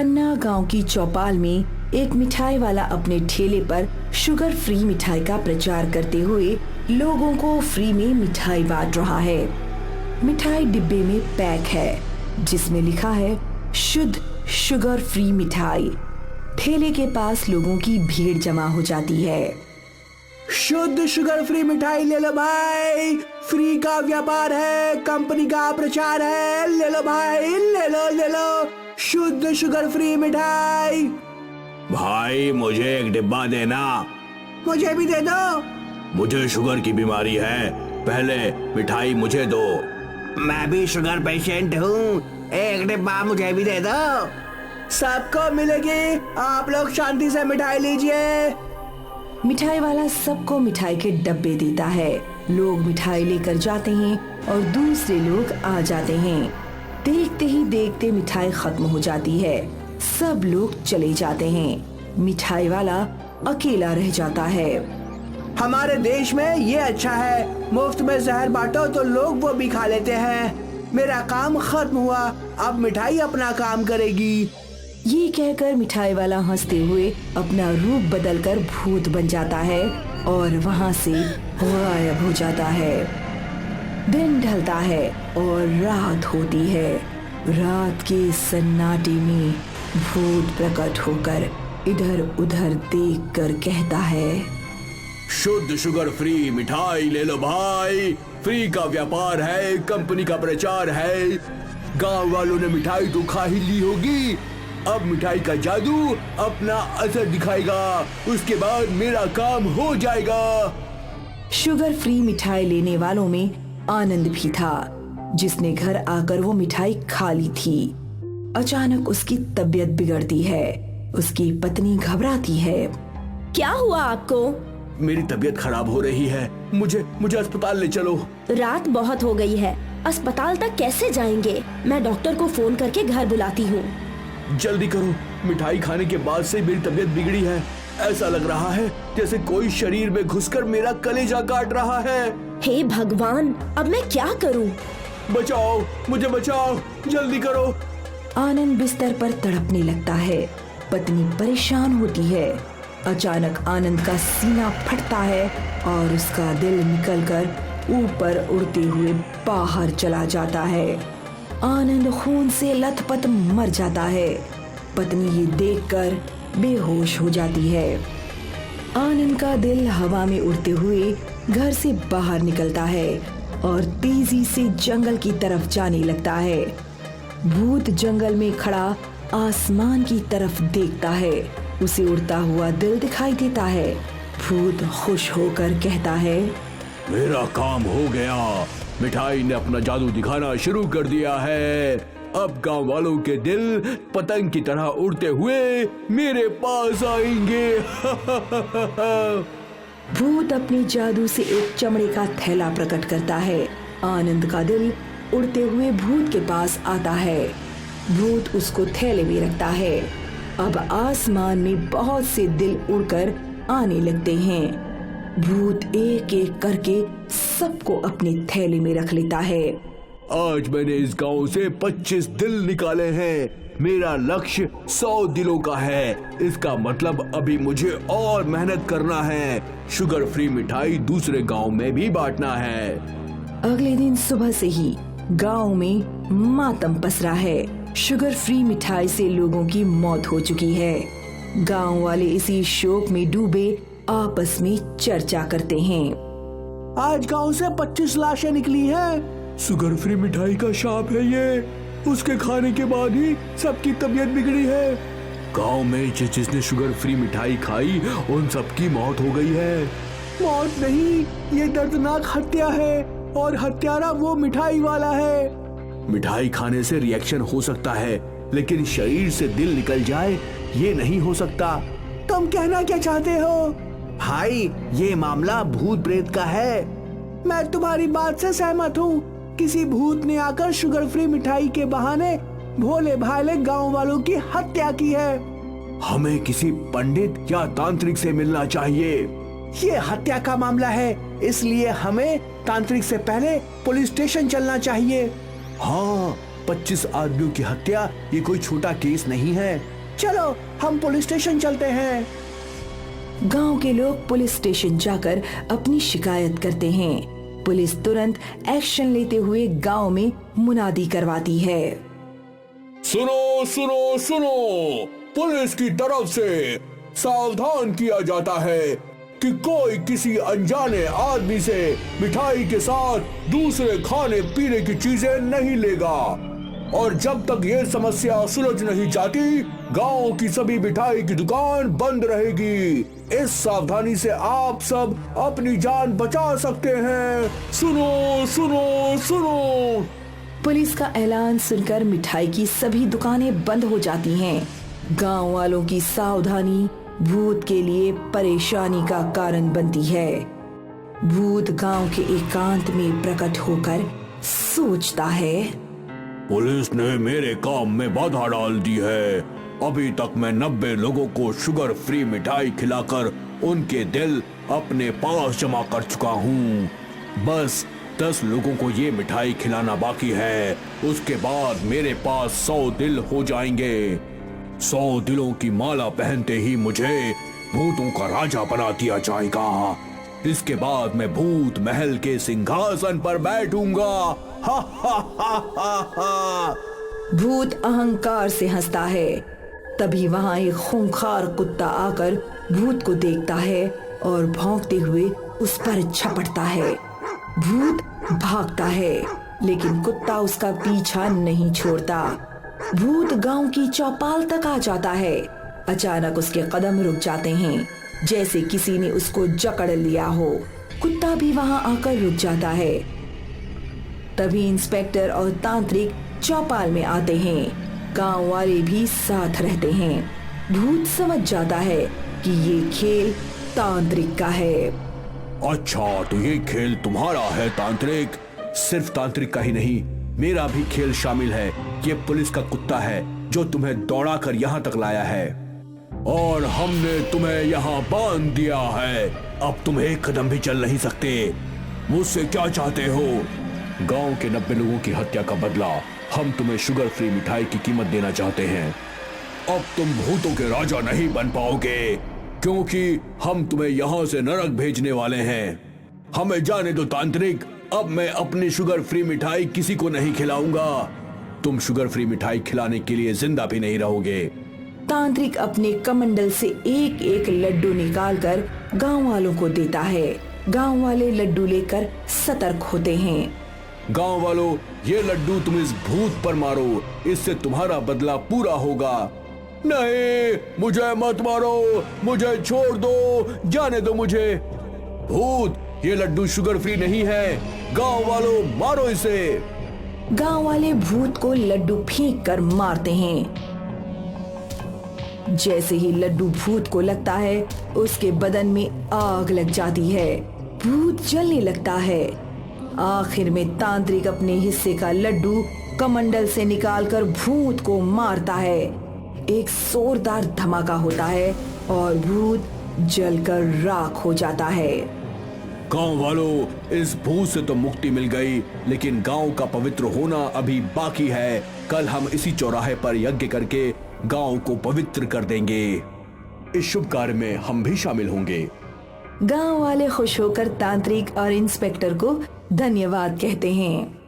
पन्ना गांव की चौपाल में एक मिठाई वाला अपने ठेले पर शुगर फ्री मिठाई का प्रचार करते हुए लोगों को फ्री में मिठाई बांट रहा है। मिठाई डिब्बे में पैक है जिसमें लिखा है शुद्ध शुगर फ्री मिठाई। ठेले के पास लोगों की भीड़ जमा हो जाती है। शुद्ध शुगर फ्री मिठाई ले लो भाई, फ्री का व्यापार है, कंपनी का प्रचार है, ले लो भाई, ले लो शुद्ध शुगर फ्री मिठाई। भाई मुझे एक डिब्बा देना। मुझे भी दे दो। मुझे शुगर की बीमारी है, पहले मिठाई मुझे दो। मैं भी शुगर पेशेंट हूँ, एक डिब्बा मुझे भी दे दो। सबको मिलेगी, आप लोग शांति से मिठाई लीजिए। मिठाई वाला सबको मिठाई के डब्बे देता है। लोग मिठाई लेकर जाते हैं और दूसरे लोग आ जाते हैं। देखते ही देखते मिठाई खत्म हो जाती है। सब लोग चले जाते हैं। मिठाई वाला अकेला रह जाता है। हमारे देश में ये अच्छा है, मुफ्त में जहर बांटो तो लोग वो भी खा लेते हैं। मेरा काम खत्म हुआ, अब मिठाई अपना काम करेगी। ये कहकर मिठाई वाला हंसते हुए अपना रूप बदलकर भूत बन जाता है और वहाँ से गायब हो जाता है। दिन ढलता है और रात होती है। रात के सन्नाटे में भूत प्रकट होकर इधर उधर देखकर कहता है, शुद्ध शुगर फ्री मिठाई ले लो भाई, फ्री का व्यापार है, कंपनी का प्रचार है। गांव वालों ने मिठाई तो खा ही ली होगी, अब मिठाई का जादू अपना असर दिखाएगा, उसके बाद मेरा काम हो जाएगा। शुगर फ्री मिठाई लेने वालों में आनंद भी था, जिसने घर आकर वो मिठाई खा ली थी। अचानक उसकी तबीयत बिगड़ती है। उसकी पत्नी घबराती है। क्या हुआ आपको? मेरी तबीयत खराब हो रही है, मुझे अस्पताल ले चलो। रात बहुत हो गई है, अस्पताल तक कैसे जाएंगे? मैं डॉक्टर को फोन करके घर बुलाती हूँ। जल्दी करो, मिठाई खाने के बाद से मेरी तबीयत बिगड़ी है। ऐसा लग रहा है जैसे कोई शरीर में घुसकर मेरा कलेजा काट रहा है। हे भगवान, अब मैं क्या करूँ? बचाओ, मुझे बचाओ, जल्दी करो। आनंद बिस्तर पर तड़पने लगता है। पत्नी परेशान होती है। अचानक आनंद का सीना फटता है और उसका दिल निकलकर ऊपर उड़ते हुए बाहर चला जाता है। आनंद खून से लथपथ मर जाता है। पत्नी ये देखकर बेहोश हो जाती है। आनंद का दिल हवा में उड़ते हुए घर से बाहर निकलता है और तेजी से जंगल की तरफ जाने लगता है। भूत जंगल में खड़ा आसमान की तरफ देखता है। उसे उड़ता हुआ दिल दिखाई देता है। भूत खुश होकर कहता है, मेरा काम हो गया, मिठाई ने अपना जादू दिखाना शुरू कर दिया है। अब गांव वालों के दिल पतंग की तरह उड़ते हुए मेरे पास आएंगे। भूत अपने जादू से एक चमड़े का थैला प्रकट करता है। आनंद का दिल उड़ते हुए भूत के पास आता है। भूत उसको थैले में रखता है। अब आसमान में बहुत से दिल उड़कर आने लगते हैं। भूत एक एक करके सबको अपने थैले में रख लेता है। आज मैंने इस गांव से 25 दिल निकाले हैं। मेरा लक्ष्य 100 दिलों का है। इसका मतलब अभी मुझे और मेहनत करना है। शुगर फ्री मिठाई दूसरे गांव में भी बांटना है। अगले दिन सुबह से ही गांव में मातम पसरा है। शुगर फ्री मिठाई से लोगों की मौत हो चुकी है। गांव वाले इसी शोक में डूबे आपस में चर्चा करते हैं। आज गांव से 25 लाशें निकली हैं। शुगर फ्री मिठाई का शाप है ये, उसके खाने के बाद ही सबकी तबीयत बिगड़ी है। गांव में जिसने शुगर फ्री मिठाई खाई उन सबकी मौत हो गई है। मौत नहीं, ये दर्दनाक हत्या है और हत्यारा वो मिठाई वाला है। मिठाई खाने से रिएक्शन हो सकता है, लेकिन शरीर से दिल निकल जाए ये नहीं हो सकता। तुम कहना क्या चाहते हो? भाई, ये मामला भूत प्रेत का है। मैं तुम्हारी बात से सहमत हूँ। किसी भूत ने आकर शुगर फ्री मिठाई के बहाने भोले भाले गांव वालों की हत्या की है। हमें किसी पंडित या तांत्रिक से मिलना चाहिए। ये हत्या का मामला है, इसलिए हमें तांत्रिक से पहले पुलिस स्टेशन चलना चाहिए। हाँ, 25 आदमियों की हत्या ये कोई छोटा केस नहीं है। चलो हम पुलिस स्टेशन चलते हैं। गांव के लोग पुलिस स्टेशन जाकर अपनी शिकायत करते हैं। पुलिस तुरंत एक्शन लेते हुए गांव में मुनादी करवाती है। सुनो सुनो सुनो, पुलिस की तरफ से सावधान किया जाता है कि कोई किसी अनजाने आदमी से मिठाई के साथ दूसरे खाने पीने की चीजें नहीं लेगा, और जब तक ये समस्या सुलझ नहीं जाती गांव की सभी मिठाई की दुकान बंद रहेगी। इस सावधानी से आप सब अपनी जान बचा सकते हैं। सुनो सुनो सुनो। पुलिस का ऐलान सुनकर मिठाई की सभी दुकानें बंद हो जाती हैं। गांव वालों की सावधानी भूत के लिए परेशानी का कारण बनती है। भूत गांव के एकांत में प्रकट होकर सोचता है, पुलिस ने मेरे काम में बाधा डाल दी है। अभी तक मैं 90 लोगों को शुगर फ्री मिठाई खिलाकर उनके दिल अपने पास जमा कर चुका हूँ। बस 10 लोगों को ये मिठाई खिलाना बाकी है। उसके बाद मेरे पास 100 दिल हो जाएंगे। 100 दिलों की माला पहनते ही मुझे भूतों का राजा बना दिया जाएगा। इसके बाद मैं भूत महल के सिंहासन पर बैठूंगा। हा हा हा हा हा। भूत अहंकार से हंसता है। तभी वहां एक खूंखार कुत्ता आकर भूत को देखता है और भौंकते हुए उस पर झपटता है। भूत भागता है, लेकिन कुत्ता उसका पीछा नहीं छोड़ता। भूत गांव की चौपाल तक आ जाता है। अचानक उसके कदम रुक जाते हैं, जैसे किसी ने उसको जकड़ लिया हो। कुत्ता भी वहां आकर रुक जाता है। तभी इंस्पेक्टर और तांत्रिक चौपाल में आते हैं। गांव वाले भी साथ रहते हैं। भूत समझ जाता है कि ये खेल तांत्रिक का है। अच्छा, तो ये खेल तुम्हारा है तांत्रिक? सिर्फ तांत्रिक का ही नहीं, मेरा भी खेल शामिल है। ये पुलिस का कुत्ता है जो तुम्हें दौड़ा कर यहाँ तक लाया है, और हमने तुम्हें यहाँ बांध दिया है। अब तुम एक कदम भी चल नहीं सकते। मुझसे क्या चाहते हो? गांव के 90 लोगों की हत्या का बदला हम तुम्हें शुगर फ्री मिठाई की कीमत देना चाहते हैं। अब तुम भूतों के राजा नहीं बन पाओगे, क्योंकि हम तुम्हें यहाँ से नरक भेजने वाले हैं। हमें जाने दो तांत्रिक, अब मैं अपनी शुगर फ्री मिठाई किसी को नहीं खिलाऊंगा। तुम शुगर फ्री मिठाई खिलाने के लिए जिंदा भी नहीं रहोगे। तांत्रिक अपने कमंडल से एक एक लड्डू निकालकर गांव वालों को देता है। गांव वाले लड्डू लेकर सतर्क होते हैं। गांव वालों, ये लड्डू तुम इस भूत पर मारो, इससे तुम्हारा बदला पूरा होगा। नहीं, मुझे मत मारो, मुझे छोड़ दो, जाने दो मुझे। भूत, ये लड्डू शुगर फ्री नहीं है। गांव वालों, मारो इसे। गांव वाले भूत को लड्डू फेंक कर मारते हैं। जैसे ही लड्डू भूत को लगता है, उसके बदन में आग लग जाती है। भूत जलने लगता है। आखिर में तांत्रिक अपने हिस्से का लड्डू कमंडल से निकालकर भूत को मारता है। एक जोरदार धमाका होता है और भूत जलकर राख हो जाता है। गांव वालों, इस भूत से तो मुक्ति मिल गई, लेकिन गांव का पवित्र होना अभी बाकी है। कल हम इसी चौराहे पर यज्ञ करके गांव को पवित्र कर देंगे। इस शुभ कार्य में हम भी शामिल होंगे। गांव वाले खुश होकर तांत्रिक और इंस्पेक्टर को धन्यवाद कहते हैं।